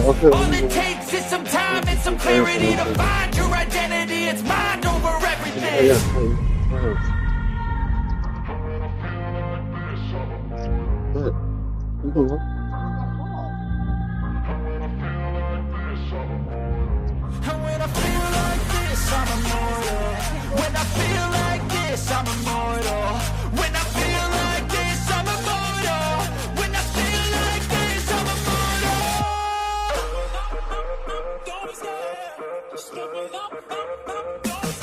Okay, All it takes is some time and some clarity to find your identity. It's mind over everything. And when I feel like this, I'm immortal. When I feel like this, I'm immortal. When I feel like this, I'm immortal. When I feel like this, I'm immortal. Don't stare, just look it up. Don't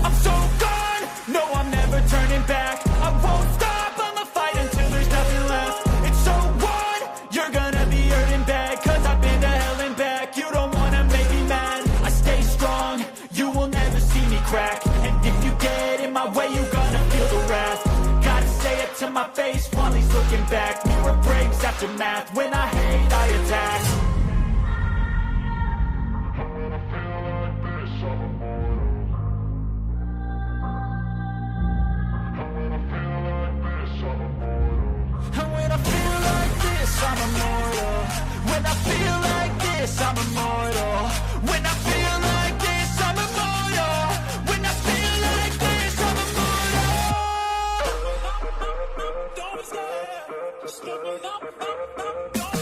I'm so gone, no I'm never turning back. I won't stop, I'ma fight until there's nothing left. It's so on, you're gonna be hurting bad. Cause I've been to hell and back. You don't wanna make me mad, I stay strong, you will never see me crack. And if you get in my way, you gonna feel the wrath. Gotta say it to my face while he's looking back. Mirror breaks after math, when I hate I attack. And when I feel like this, I'm immortal. When I feel like this, I'm immortal. When I feel like this, I'm immortal. When I feel like this, I'm immortal. Don't stare, just look it up. Don't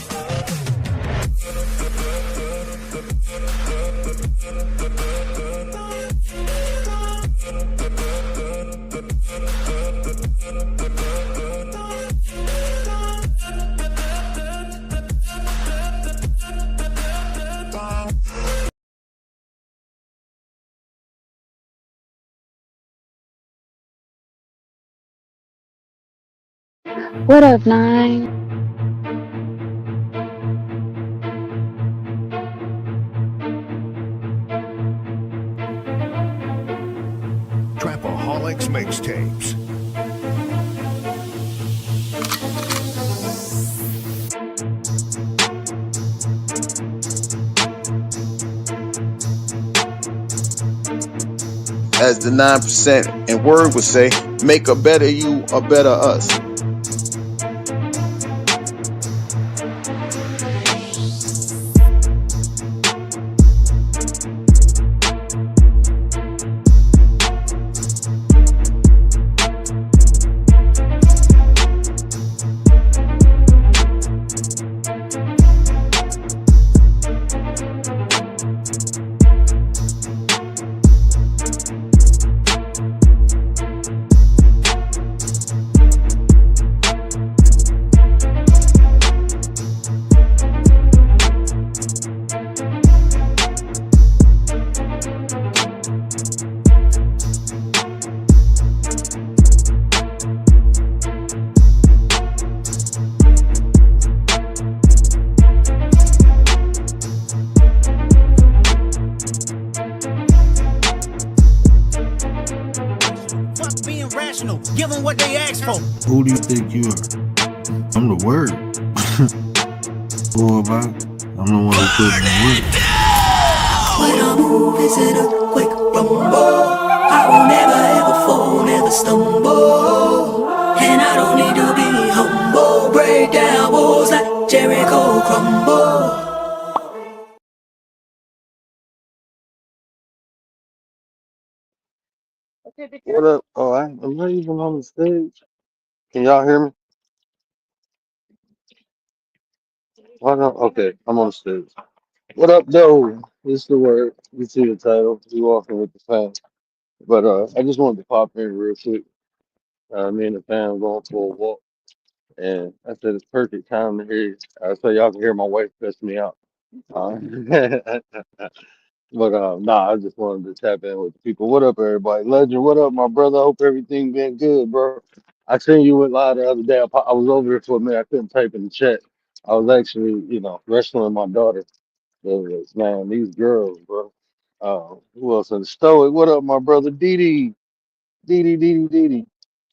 What up, Nine? Trapaholics Mixtapes. As the 9% and word would say, make a better you, a better us. Give them what they ask for. Who do you think you are? I'm the word. Boy, about I'm the one who put in the work. When I move, is it a quick rumble? I will never ever fall, never stumble. And I don't need to be humble. Break down walls like Jericho crumble. What up? Oh, I'm not even on the stage. Can y'all hear me? Why not? Okay, I'm on the stage. What up, though? This is the word. You see the title. We walking with the fam. But I just wanted to pop in real quick. Me and the fam going for a walk, and I said it's perfect time to hear. So y'all can hear my wife cuss me out. Uh, but nah, I just wanted to tap in with the people. What up, everybody? Legend, what up, my brother? Hope everything been good, bro. I seen you went live the other day. I was over there for a minute. I couldn't type in the chat. I was actually, wrestling my daughter. Man, these girls, bro. Who else in the Stoic? What up, my brother Didi? Didi.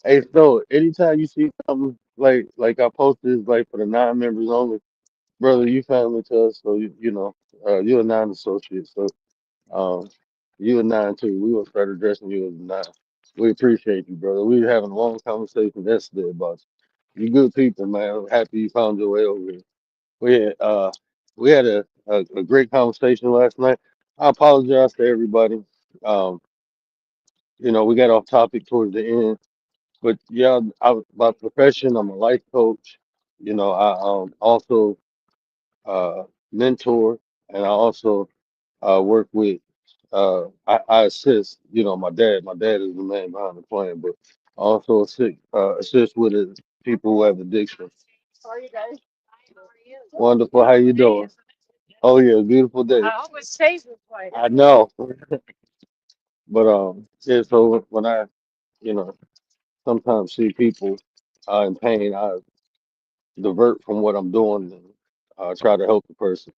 Hey, Stoic. Anytime you see something like I posted, like for the non-members only, brother, you family to us, so you're a non-associate, so um, you a nine too. We gonna start addressing you as a nine. We appreciate you, brother. We were having a long conversation yesterday about you. You good people, man. I'm happy you found your way over here. We had a great conversation last night. I apologize to everybody. Um, we got off topic towards the end, but yeah, by profession, I'm a life coach. I also mentor, and I also work with. I assist. My dad. My dad is the man behind the plan, but I also assist with it, people who have addiction. Wonderful. How you doing? Oh yeah, beautiful day. I know, but yeah. So when I, you know, sometimes see people in pain, I divert from what I'm doing and try to help the person.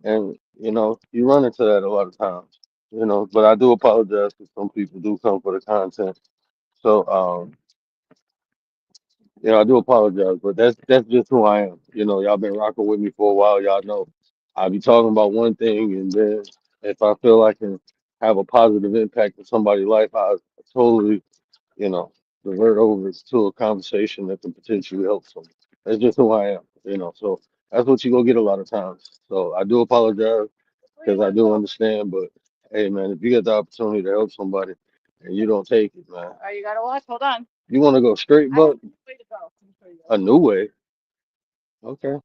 And you run into that a lot of times. But I do apologize because some people do come for the content. So I do apologize, but that's just who I am. Y'all been rocking with me for a while. Y'all know I be talking about one thing, and then if I feel I can have a positive impact in somebody's life, I totally, you know, divert over to a conversation that can potentially help someone. That's just who I am. So that's what you go get a lot of times. So I do apologize because I do understand, but hey, man, if you get the opportunity to help somebody and you don't take it, man, you want to go straight, but a new way. Okay.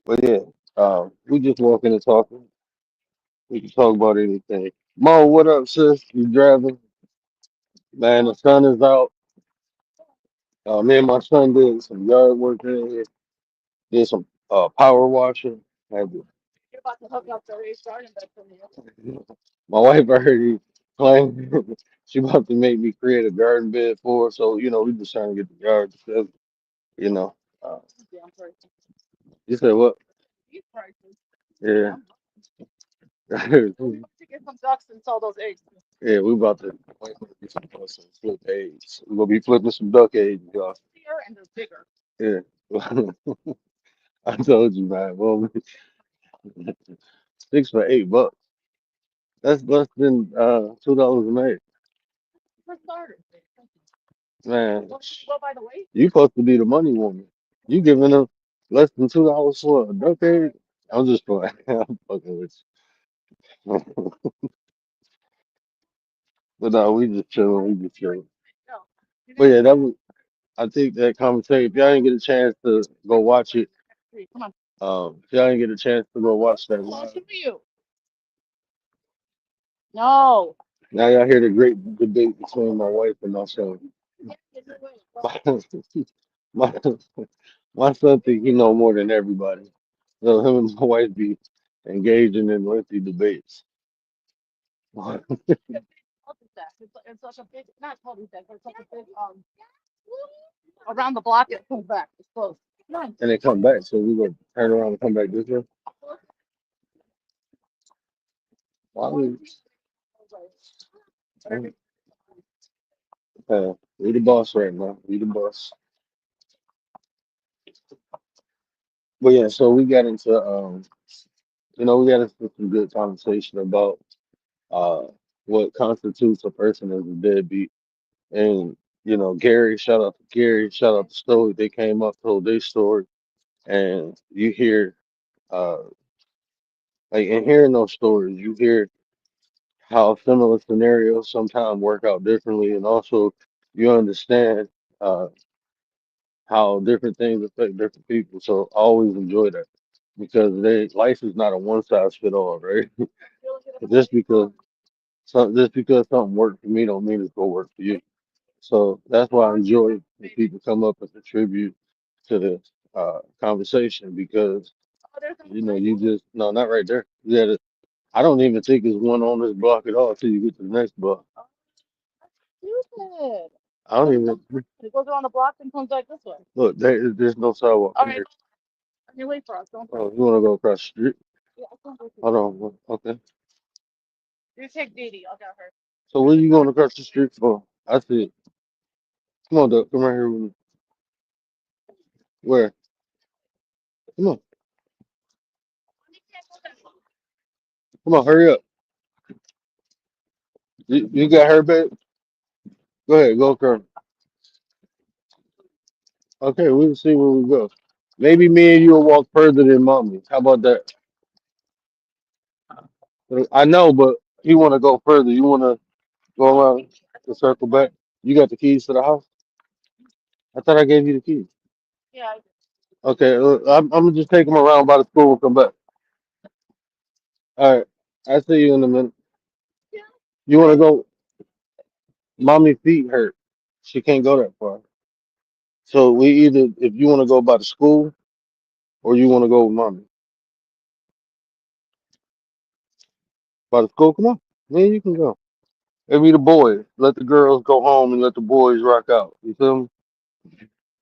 But yeah, we just walking and talking. We can talk about anything. Mo, what up, sis? You driving? Man, the sun is out. Me and my son did some yard work in here. Did some power washing. Had to- My wife already claimed she about to make me create a garden bed for her. So we just trying to get the yard together. You know. Uh, you said what? Yeah. Yeah, we about to get some flip eggs. We're gonna be flipping some duck eggs, y'all. Yeah. I told you, man. Well, six for $8. That's less than $2 an egg. Man, you supposed to be the money woman. You giving them less than $2 for a duck egg? I'm just playing. I'm fucking with you. But no, we just chilling. We just chilling. But yeah, that was. I think that conversation. If y'all didn't get a chance to go watch it, if y'all didn't get a chance to go watch that live, now y'all hear the great debate between my wife and my son. My, my son think he know more than everybody. So him and my wife be engaging in lengthy debates. And they come back, so we gonna turn around and come back this way. Why we the boss right now. We the boss. But yeah, so we got into we got into some good conversation about uh what constitutes a person as a deadbeat. And Gary, shout out to Gary, shout out to Story. They came up, told their story, and you hear uh like in hearing those stories, you hear how similar scenarios sometimes work out differently, and also you understand uh how different things affect different people. So I always enjoy that because life is not a one size fit all, right? just because just because something worked for me don't mean it's gonna work for you. So that's why I enjoy when people come up and contribute to the conversation because you just no, not right there. Yeah, I don't even think there's one on this block at all until you get to the next block. I don't even look. There's no sidewalk in here. Oh, you want to go across the street? Hold on. Okay. So where you going across the street for? I see it. Come on, Doug. Come right here with me. Where? Come on. Come on. Hurry up. You got her, babe? Go ahead. Go across. Okay, we'll see where we go. Maybe me and you will walk further than mommy. How about that? I know, but you want to go further. You want to go around the circle back. You got the keys to the house? I thought I gave you the keys. Okay, I'm gonna just take them around by the school and come back. All right, I see you in a minute. You want to go? Mommy feet hurt. She can't go that far. So we either, if you want to go by the school or you want to go with mommy. By the school, come on. Man, you can go. Maybe the boys. Let the girls go home and let the boys rock out. You feel me?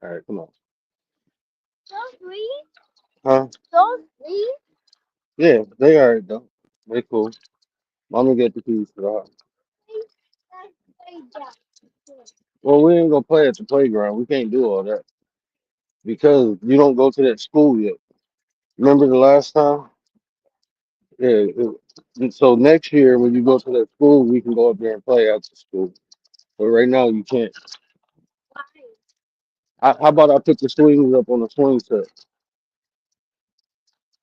All right, come on. Huh? Yeah, they all right though. They cool. Mommy get the keys to the house. Well, we ain't gonna play at the playground. We can't do all that because you don't go to that school yet. Remember the last time? Yeah. And so next year when you go to that school, we can go up there and play after school. But right now you can't. How about I put the swings up on the swing set?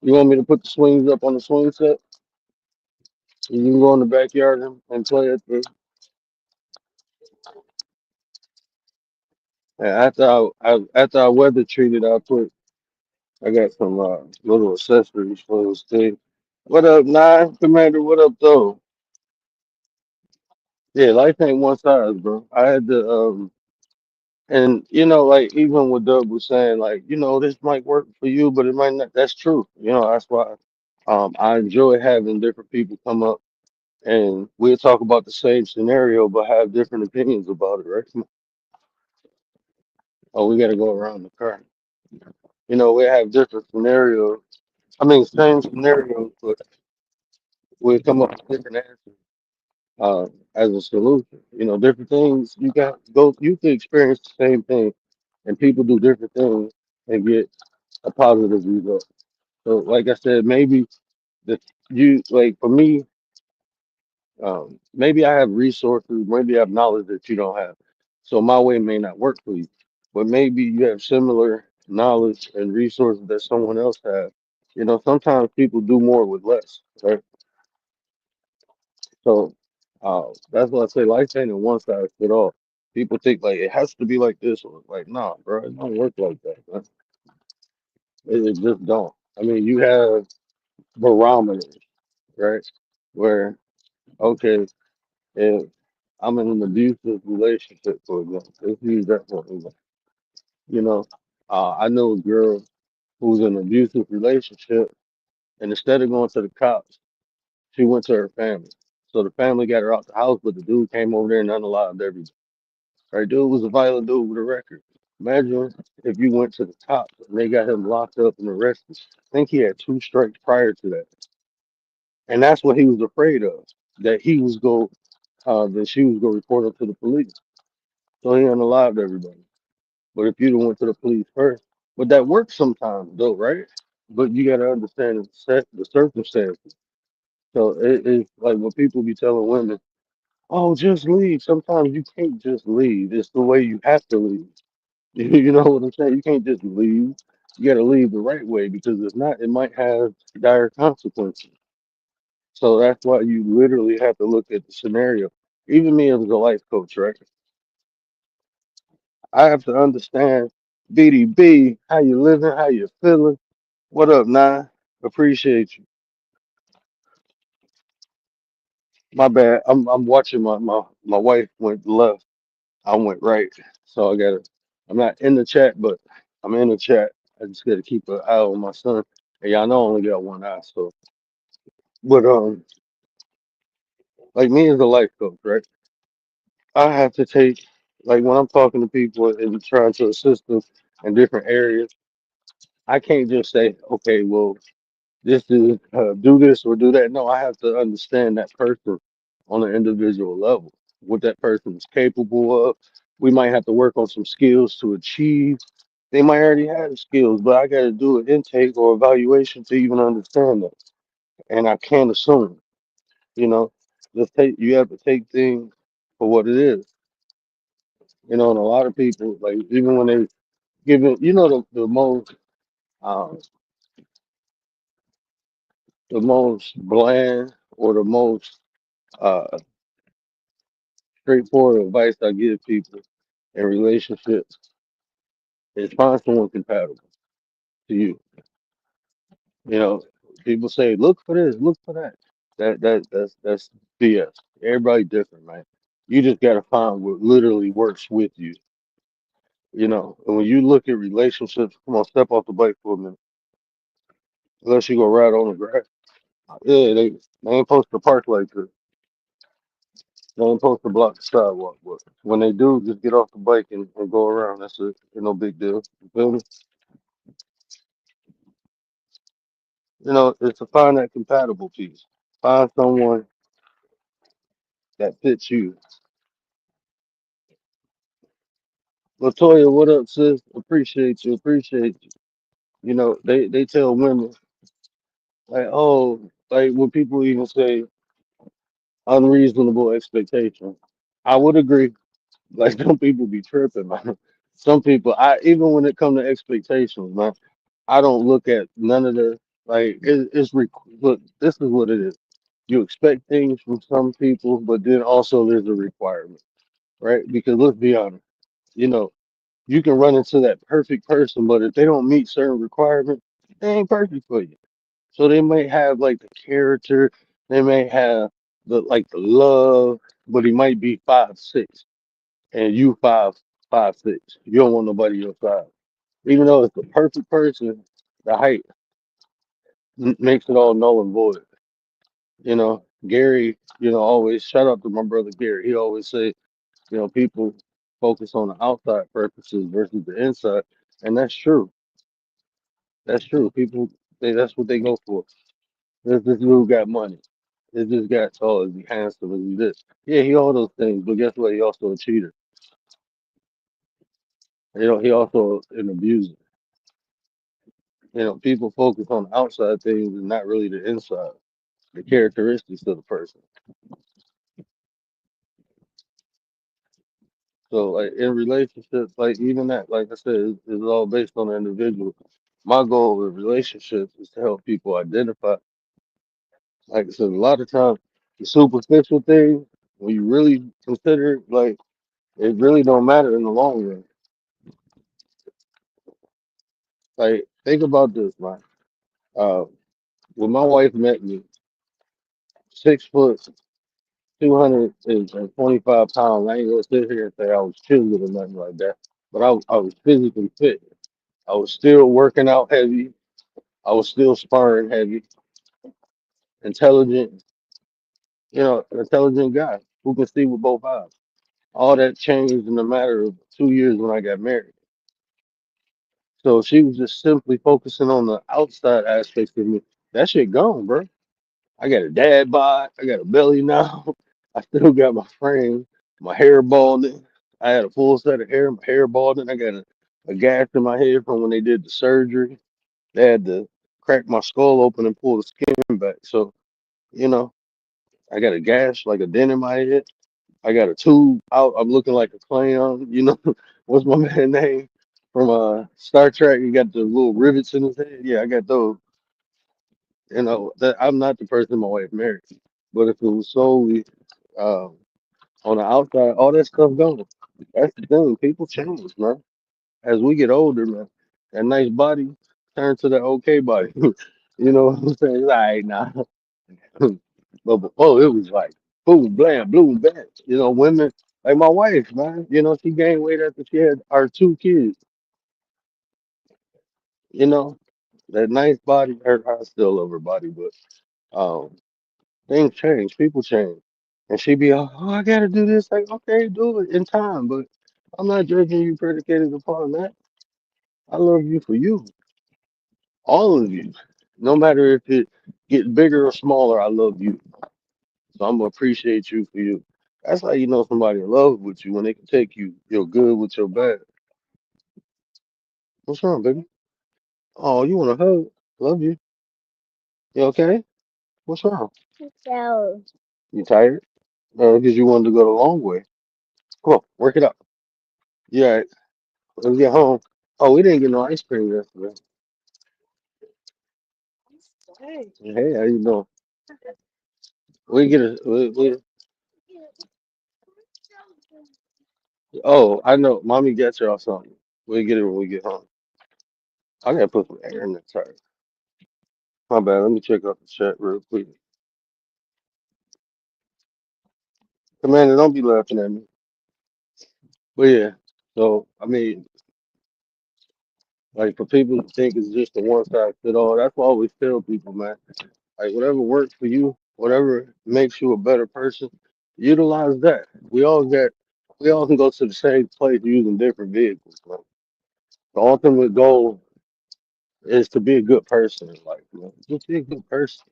You want me to put the swings up on the swing set? And you can go in the backyard and play at the. And after I weather treated, I got some little accessories for this thing. What up, Nine Commander? What up, though? Yeah, life ain't one size, bro. I had to and like even what Doug was saying, like this might work for you, but it might not. That's true. That's why I enjoy having different people come up and we'll talk about the same scenario, but have different opinions about it, right? Oh, we got to go around the car. We have different scenarios. I mean, same scenarios, but we'll come up with different answers as a solution. Different things you got go. You can experience the same thing, and people do different things and get a positive result. So, like I said, maybe the you like for me, maybe I have resources, maybe I have knowledge that you don't have. So my way may not work for you, but maybe you have similar knowledge and resources that someone else has. Sometimes people do more with less, right? So that's why I say life ain't a one size fit all. People think like it has to be like this or like, nah, bro, it don't work like that. Man. It just don't. I mean, you have barometers, right? Where okay, if I'm in an abusive relationship, for example, let's use that for example. You know, I know a girl who's in an abusive relationship, and instead of going to the cops, she went to her family. So the family got her out the house, but the dude came over there and unalived everybody. Right, dude was a violent dude with a record. Imagine if you went to the cops and they got him locked up and arrested. I think he had two strikes prior to that, and that's what he was afraid of. That he was go, that she was going to report him to the police. So he unalived everybody. But if you'd have went to the police first, but that works sometimes though, right? But you got to understand the circumstances. So it's like when people be telling women, "Oh, just leave." Sometimes you can't just leave. It's the way you have to leave. You know what I'm saying? You can't just leave. You got to leave the right way because if not, it might have dire consequences. So that's why you literally have to look at the scenario. Even me as a life coach, right? I have to understand BDB, how you living, how you feeling. What up, Nine? Appreciate you. My bad. I'm watching my wife went left. I went right. So I gotta I'm not in the chat, but I'm in the chat. I just gotta keep an eye on my son. And y'all know I only got one eye, so but like me as a life coach, right? I have to take like when I'm talking to people and trying to assist them in different areas, I can't just say, okay, well, this is do this or do that. No, I have to understand that person on an individual level, what that person is capable of. We might have to work on some skills to achieve. They might already have the skills, but I got to do an intake or evaluation to even understand that. And I can't assume, you know, just take. You have to take things for what it is, and a lot of people, like even when they give it, the most, um, the most bland or the most uh, straightforward advice I give people in relationships is find someone compatible to you. You know, people say, look for this, look for that. That's BS. Everybody different, man. You just gotta find what literally works with you. And when you look at relationships, come on, step off the bike for a minute. Unless you go ride on the grass. Yeah, they ain't supposed to park like this. They ain't supposed to block the sidewalk. But when they do, just get off the bike and go around. That's it. Ain't no big deal. You feel me? It's to find that compatible piece. Find someone that fits you. Latoya, what up, sis? Appreciate you. Appreciate you. They tell women like, oh, like when people even say unreasonable expectations. I would agree. Like some people be tripping, man. Some people, I even when it come to expectations, man, I don't look at none of the like. Look, this is what it is. You expect things from some people, but then also there's a requirement, right? Because let's be honest, you know, you can run into that perfect person, but if they don't meet certain requirements, they ain't perfect for you. So they may have like the character, they may have the love, but he might be 5'6" and you 5'6". You don't want nobody your size. Even though it's the perfect person, the height makes it all null and void. Gary, always shout out to my brother Gary. He always say, people focus on the outside purposes versus the inside, and that's true. That's true. People, that's what they go for. This dude got money. This guy tall. Is he handsome? Is he this? Yeah, he all those things. But guess what? He also a cheater. He also an abuser. People focus on the outside things and not really the inside, the characteristics of the person. So, like in relationships, like even that, like I said, is all based on the individual. My goal with relationships is to help people identify. Like I said, a lot of times the superficial things, when you really consider it, like it really don't matter in the long run. Like think about this, man. Uh, when my wife met me, 6 foot, 225 pounds. I ain't gonna sit here and say I was chiseled or nothing like that, but I was physically fit. I was still working out heavy. I was still sparring heavy. Intelligent, an intelligent guy who can see with both eyes. All that changed in a matter of 2 years when I got married. So she was just simply focusing on the outside aspects of me. That shit gone, bro. I got a dad bod. I got a belly now. I still got my frame. My hair balding. I had a full set of hair. My hair balding. I got a gash in my head from when they did the surgery. They had to crack my skull open and pull the skin back. So, you know, I got a gash, like a dent in my head. I got a tube out. I'm looking like a clown. What's my man name from Star Trek? He got the little rivets in his head. Yeah, I got those. That I'm not the person my wife married. But if it was solely um, on the outside, all that stuff gone. That's the thing. People change, man. As we get older, man, that nice body turns to that okay body. You know what I'm saying? It's all right now. But before it was like boom, blam, boom, bam. Women like my wife, man. She gained weight after she had our 2 kids. You know, that nice body. I still love her body, but um, things change. People change, and she be, oh, I gotta do this. Like, okay, do it in time, but I'm not judging you predicated upon that. I love you for you. All of you. No matter if it gets bigger or smaller, I love you. So I'm gonna appreciate you for you. That's how you know somebody in love with you when they can take you your good with your bad. What's wrong, baby? Oh, you want a hug? Love you. You okay? What's wrong? So. You tired? Because you wanted to go the long way. Come on, work it out. Yeah, let's get home. Oh, we didn't get no ice cream yesterday. Hey, how you doing? We get a. Oh, I know. Mommy gets her or something. We get it when we get home. I gotta put some air in the tire. My bad. Let me check out the chat real quick. Commander, don't be laughing at me. But yeah, so I mean, like for people to think it's just a one size fit all, that's why I always tell people, man. Like whatever works for you, whatever makes you a better person, utilize that. We all can go to the same place using different vehicles. Man. The ultimate goal is to be a good person in life. Man. Just be a good person.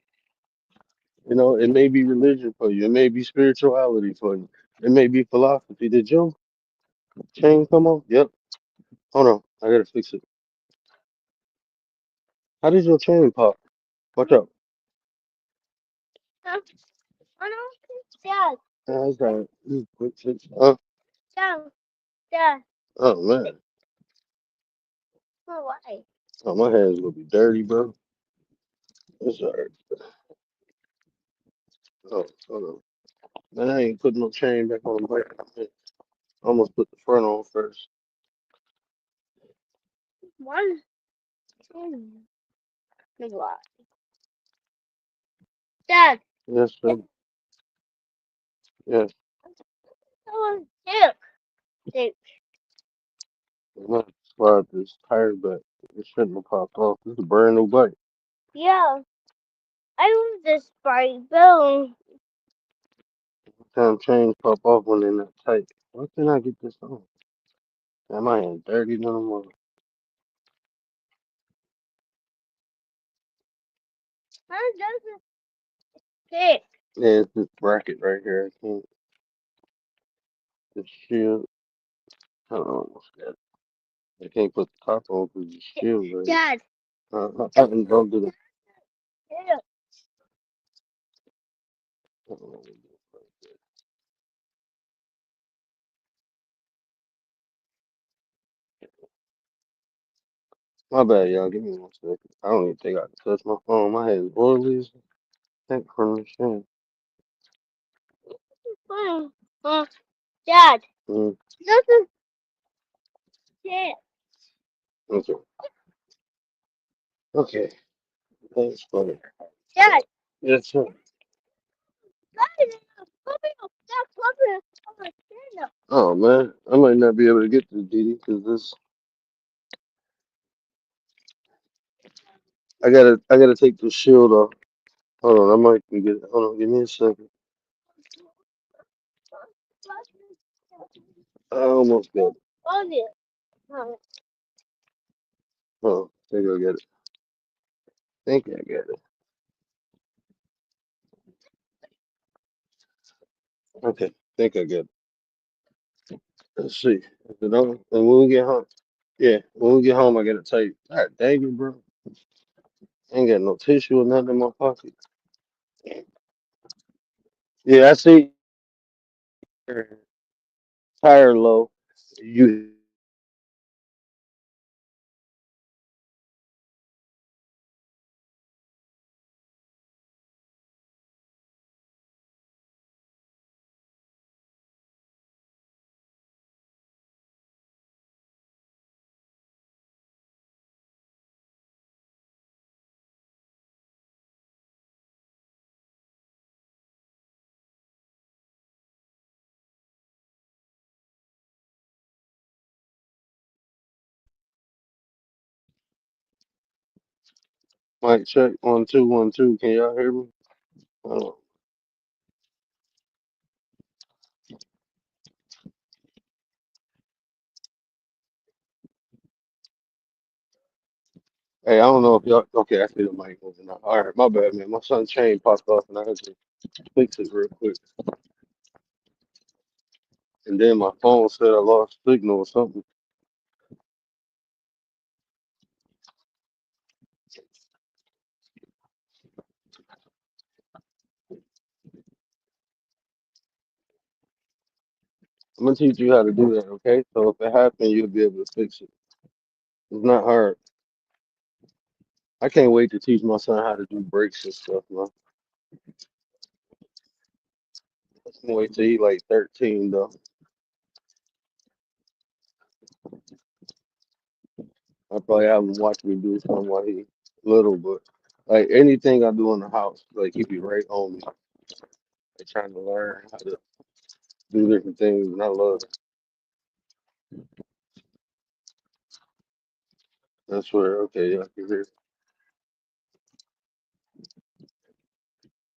You know, it may be religion for you, it may be spirituality for you, it may be philosophy. Did your chain come on? Yep. Hold on, I gotta fix it. How did your chain pop? Watch out. That's right. Quick fix. Oh man. Oh, my hands gonna be dirty, bro. It's alright. Oh, hold on. Man, I ain't putting no chain back on the bike. I almost put the front on first. Yes, sir. Yes. I'm gonna slide this tire back. It shouldn't have popped off. This is a brand new bike. Time chains pop off when they're not tight. Why can't I get this on? Man, my hand dirty no more. Yeah, it's this bracket right here. I can't. The shield. Hold on. What's that? I can't put the top on because the shield right. I can go do the. Hold on. My bad, y'all. Give me 1 second. I don't even think I can touch my phone. My head is oily as heck from the shit. Mm, okay. Okay. That's funny. Yes, sir. Oh man, I might not be able to get this DD because this. I gotta take the shield off. Hold on, I might can get it. Hold on, give me a second. I almost got it. Oh, think I get it. Think I get it. Okay, think I get it. Let's see. Is it on? And when we get home, yeah, when we get home, I gotta tell you. God dang it, bro. Ain't got no tissue or nothing in my pocket. Yeah, I see your tire low. You might check 1 2 1 2. Can y'all hear me? Oh, Hey, I don't know if y'all. Okay, I see the mic moving now. All right, my bad, man. My son's chain popped off, and I had to fix it real quick. And then my phone said I lost signal or something. I'm gonna teach you how to do that, okay? So if it happens, you'll be able to fix it. It's not hard. I can't wait to teach my son how to do breaks and stuff, man. I can't wait till he like 13 though. I probably have him watch me do something while he little, but like anything I do in the house, like he be right on me, like trying to learn how to do different things, and I love it. That's where okay, yeah, I can hear.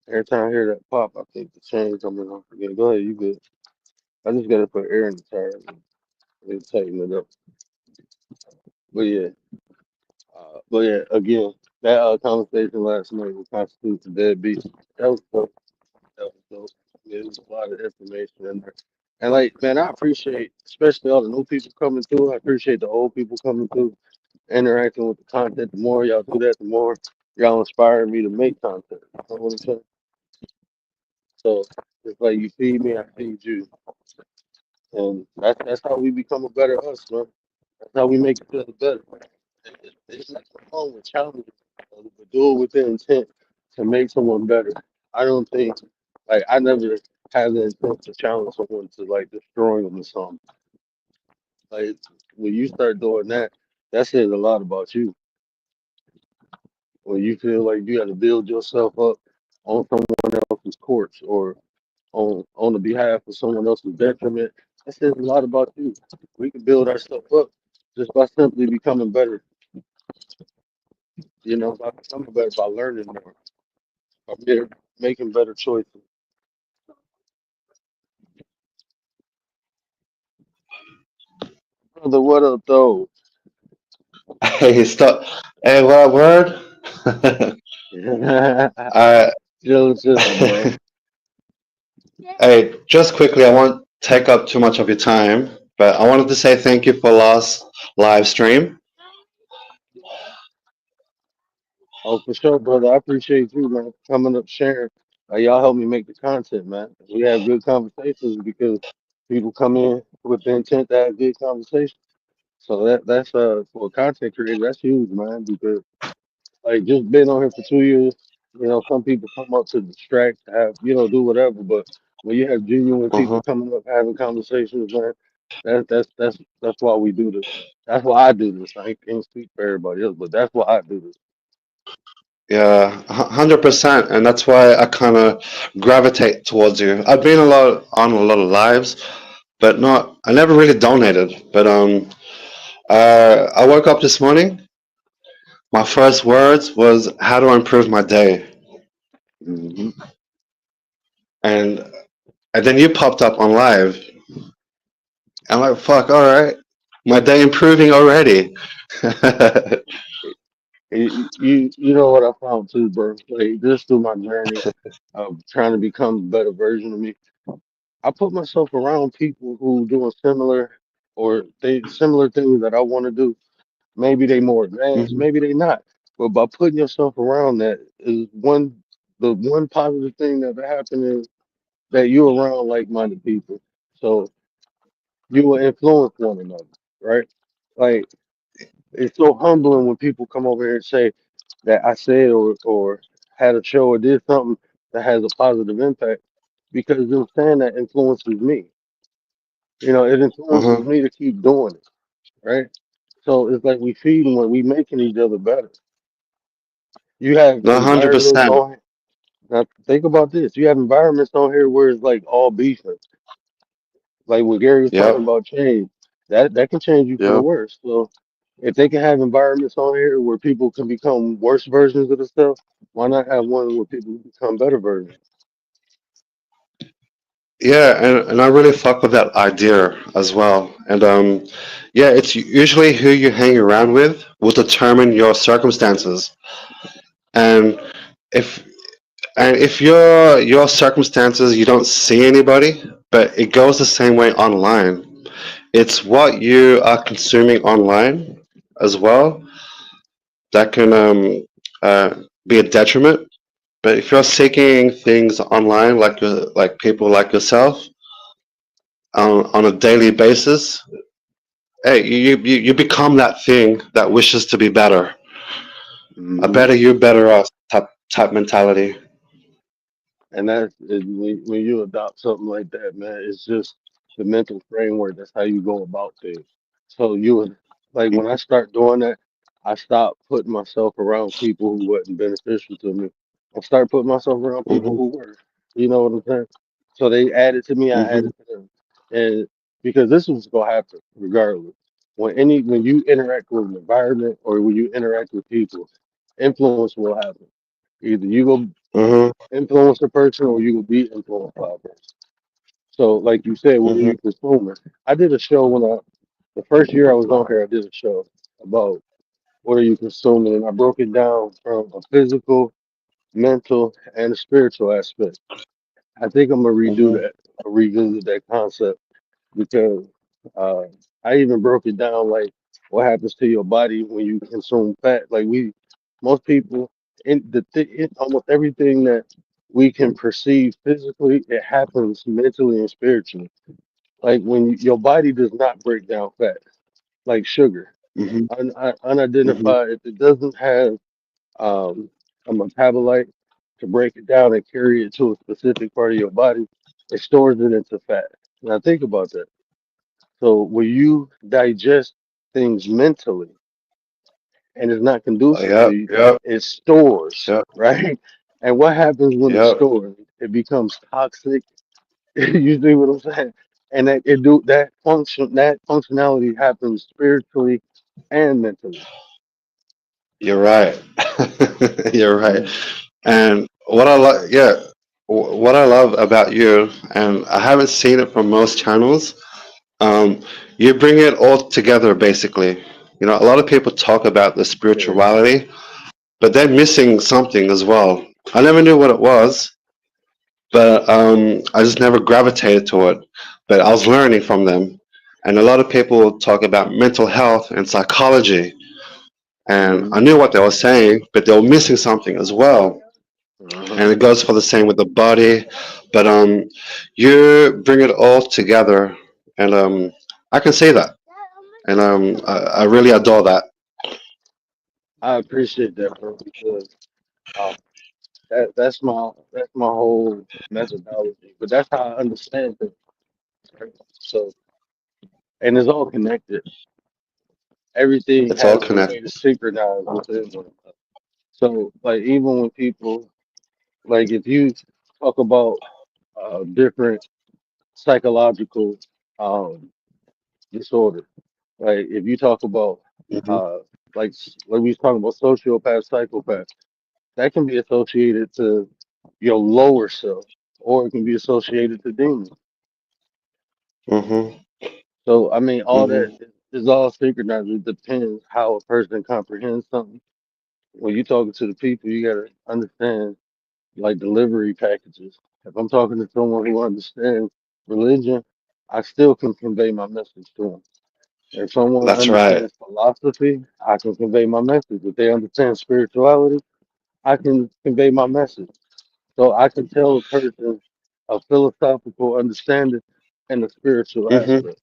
Every time I hear that pop, I think the chain coming off again. Go ahead, you good. I just gotta put air in the tire and tighten it up. But yeah, again, that conversation last night with constitutes a deadbeat. That was dope. That was dope. Yeah, there was a lot of information in there. And like, man, I appreciate, especially all the new people coming through. I appreciate the old people coming through, interacting with the content. The more y'all do that, the more y'all inspire me to make content. You know what I'm saying? So it's like you feed me, I feed you. And that's how we become a better us, man. That's how we make each other better. It's not wrong with challenging, but do it with the intent to make someone better. I don't think, like, I never had the intent to challenge someone to like destroying them or something. Like, when you start doing that, that says a lot about you. When you feel like you got to build yourself up on someone else's course or on the behalf of someone else's detriment, that says a lot about you. We can build ourselves up just by simply becoming better, by becoming better, by learning more, making better choices. Brother, what up, though? Hey, stop. Hey, what word? uh, Chilling, bro. hey, just quickly, I won't take up too much of your time, but I wanted to say thank you for last live stream. Oh, for sure, brother. I appreciate you, man, coming up, sharing. Y'all help me make the content, man. We have good conversations because people come in with the intent to have good conversations. So that's for a content creator, that's huge, man, because like just being on here for 2 years, some people come up to distract, have do whatever. But when you have genuine people Hmm. coming up having conversations, man, that's why we do this. That's why I do this. I can't speak for everybody else, but that's why I do this. Yeah, 100%, and that's why I kind of gravitate towards you. I've been on a lot of lives, but not. I never really donated. But I woke up this morning. My first words was, "How do I improve my day?" Hmm. And then you popped up on live. I'm like, fuck, all right. My day improving already. You know what I found too, bro? Like just through my journey of trying to become a better version of me, I put myself around people who doing similar things that I want to do. Maybe they more advanced, Hmm. maybe they not. But by putting yourself around that is the one positive thing that happened is that you're around like-minded people. So you will influence one another, right? Like it's so humbling when people come over here and say that I said or had a show or did something that has a positive impact because them saying that influences me. It influences Hmm. me to keep doing it, right? So it's like we feeding when we making each other better. You have No, environments 100%. on now think about this. You have environments on here where it's like all beefing. Like what Gary was talking Yep. about change. That can change you for the Yep. worse. So if they can have environments on here where people can become worse versions of themselves, why not have one where people become better versions? Yeah, and I really fuck with that idea as well. And yeah, it's usually who you hang around with will determine your circumstances. And if if your circumstances you don't see anybody, but it goes the same way online. It's what you are consuming online as well that can be a detriment. But if you're seeking things online like people like yourself on a daily basis, hey, you become that thing that wishes to be better. A Hmm. better you, better us type mentality. And when you adopt something like that, man, it's just the mental framework. That's how you go about things. So you would like when I start doing that, I stop putting myself around people who wasn't beneficial to me. I start putting myself around people Hmm. who were. You know what I'm saying? So they added to me, I Hmm. added to them, and because this was gonna happen regardless. When you interact with an environment or when you interact with people, influence will happen. Either you go Hmm. influence a person or you will be influenced by a person. So, like you said, what are Hmm. you consuming? I did a show the first year I was on here, I did a show about what are you consuming, and I broke it down from a physical, mental, and a spiritual aspect. I think I'm gonna redo Hmm. that, revisit that concept because uh, I even broke it down like what happens to your body when you consume fat. Most people, almost everything that we can perceive physically, it happens mentally and spiritually. Like your body does not break down fat, like sugar, Hmm. Hmm. unidentified. If it doesn't have um, a metabolite to break it down and carry it to a specific part of your body, it stores it into fat. Now think about that. So when you digest things mentally and it's not conducive to Yep, you, yep, it stores, yep, right? And what happens when it yep. stores? It becomes toxic. You see what I'm saying? And that functionality happens spiritually and mentally. You're right. You're right. Mhm. And what I like, yeah, what I love about you, and I haven't seen it from most channels. Um, you bring it all together, basically. You know, a lot of people talk about the Yeah. spirituality, but they're missing something as well. I never knew what it was, but I just never gravitated to it. But I was learning from them, and a lot of people talk about mental health and psychology, and Hmm. I knew what they were saying, but they were missing something as well. Uh-huh. And it goes for the same with the body, but you bring it all together, and I can see that, and I really adore that. I appreciate that, bro, because uh, that's my whole methodology. But that's how I understand things. Right? So, and it's all connected. Everything It's all has a connected. way to synchronize within one another. So, like even when people, like if you talk about different psychological um, disorders, like if you talk about Hmm. uh, like we was talking about sociopath, psychopath, that can be associated to your lower self, or it can be associated to demons. Hmm. So, I mean, all that Hmm. is all synchronized. It depends how a person comprehends something. When you're talking to the people, you gotta understand like delivery packages. If I'm talking to someone who understands religion, I still can convey my message to them. If someone That's right. understands philosophy, I can convey my message. If they understand spirituality, I can convey my message. So I can tell a person a philosophical understanding and a spiritual Hmm. aspect.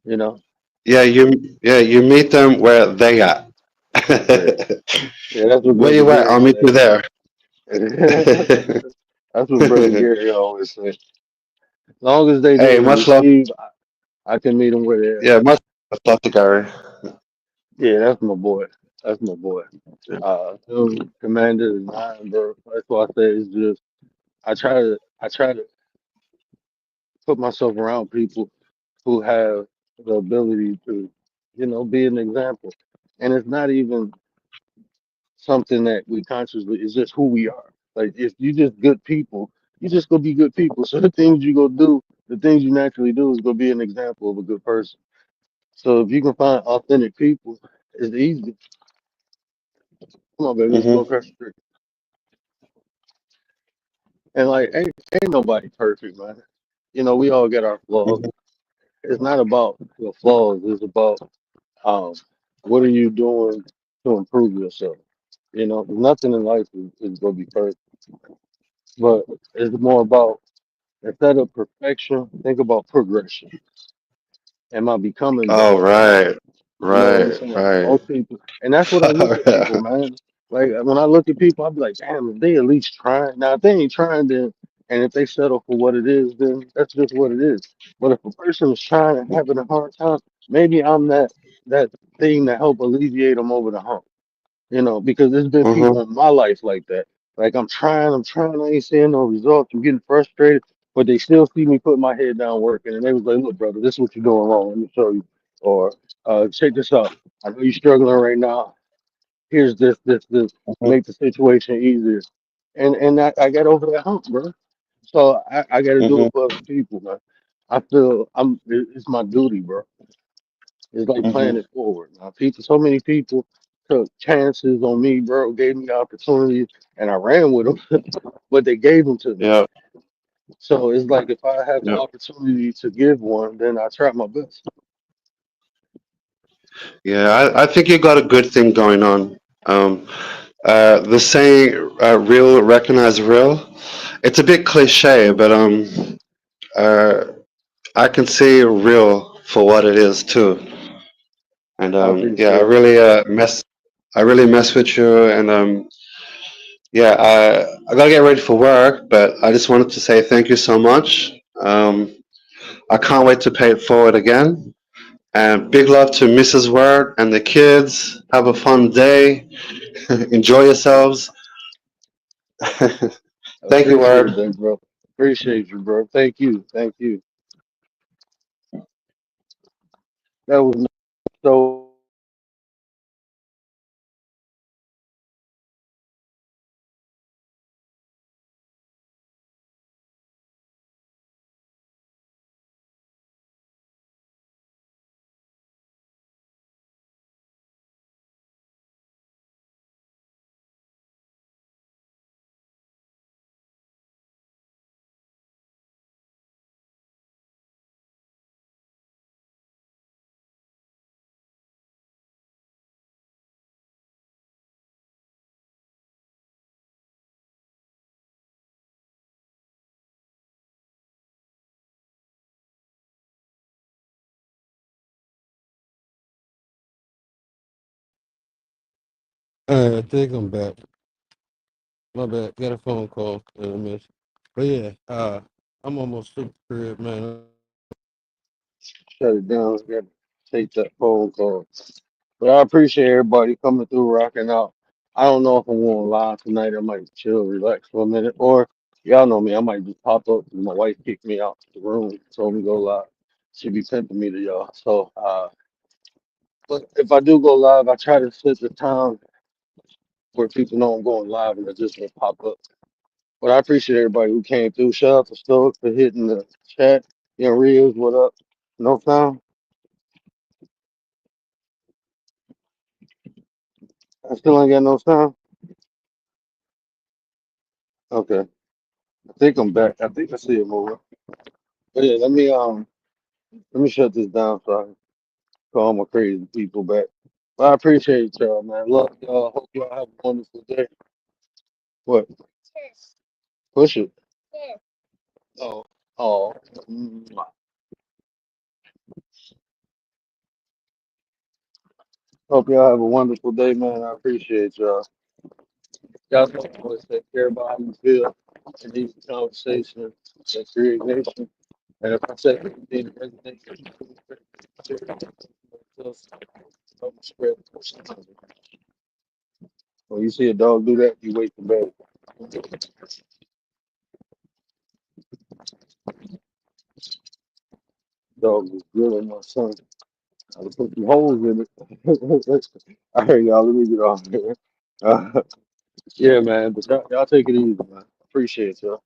You know? Yeah, you meet them where they at. Yeah. Yeah, that's what Where Brother you at? Gary I'll meet you said. there. That's what Brother Gary always said. As long as they Hey, there to much love. receive, I can meet them where they're at. Yeah, much love to Gary. Yeah, that's my boy. That's my boy. Commander is mine, bro. That's why I say it's just I try to put myself around people who have the ability to, be an example. And it's not even something that we consciously, it's just who we are. Like if you just good people, You just gonna be good people. So the things you go do, the things you naturally do, is gonna be an example of a good person. So if you can find authentic people, it's easy. Come on, baby, let's go Hmm. across the street. And like, ain't nobody perfect, man. You know, we all get our flaws. Hmm. It's not about your flaws. It's about um, what are you doing to improve yourself. You know, nothing in life is gonna be perfect, but it's more about instead of perfection, think about progression. Am I becoming Oh, better? right, You know what I'm right, saying? right. Most people, and that's what I look at people, man. Like when I look at people, I be like, damn, if they at least trying. Now, if they ain't trying, then and if they settle for what it is, then that's just what it is. But if a person is trying and having a hard time, maybe I'm that thing that help alleviate them over the hump. You know, because there's been Hmm. people in my life like that. Like I'm trying, I ain't seeing no results. I'm getting frustrated, but they still see me put my head down working, and they was like, "Look, brother, this is what you're doing wrong. Let me show you." Or, check this out. I know you're struggling right now. Here's this. Hmm. Make the situation easier. And I got over that hump, bro. So I got to do Hmm. it for other people, man. I feel it's my duty, bro. It's like playing Hmm. it forward. Now, people, so many people took chances on me, bro, gave me opportunities, and I ran with them, but they gave them to me. Yeah, So it's like if I have the yeah, opportunity to give one, then I try my best. yeah. I think you got a good thing going on. Um, the saying "real recognize real." It's a bit cliche, but uh, I can see real for what it is too. And I yeah, appreciate it. I really mess with you. And yeah, I gotta get ready for work, but I just wanted to say thank you so much. Um, I can't wait to pay it forward again. And big love to Mrs. Word and the kids. Have a fun day. Enjoy yourselves. I Thank you, appreciate Word. that, bro. Appreciate you, bro. Thank you. Thank you. That was so. I think I'm back. My bad. Got a phone call that I missed. But yeah, I'm almost to the crib, man. Shut it down. Got to take that phone call. But I appreciate everybody coming through, rocking out. I don't know if I'm going live tonight. I might chill, relax for a minute, or y'all know me. I might just pop up because my wife kicked me out the room, told me to go live. She be pimping me to y'all. So, but if I do go live, I try to set the time where people know I'm going live and I just will pop up. But I appreciate everybody who came through. Shout out to Stoic for hitting the chat. Yeah, Rios, what up? No sound? I still ain't got no sound. Okay, I think I'm back. I think I see it moving. But yeah, let me shut this down so I can call my crazy people back. But I appreciate y'all, man. Love y'all. Hope y'all have a wonderful day. What? Push it. Oh, oh. Hope y'all have a wonderful day, man. I appreciate y'all. Y'all can always take care about how you feel in these conversations that create nation. And if I say anything that resonates with you, help me spread the word. When you see a dog do that, you wait for bed. Dog was grilling my son. I was put some holes in it. All right, y'all, let me get off here. Yeah, man, but y'all take it easy, man. Appreciate y'all.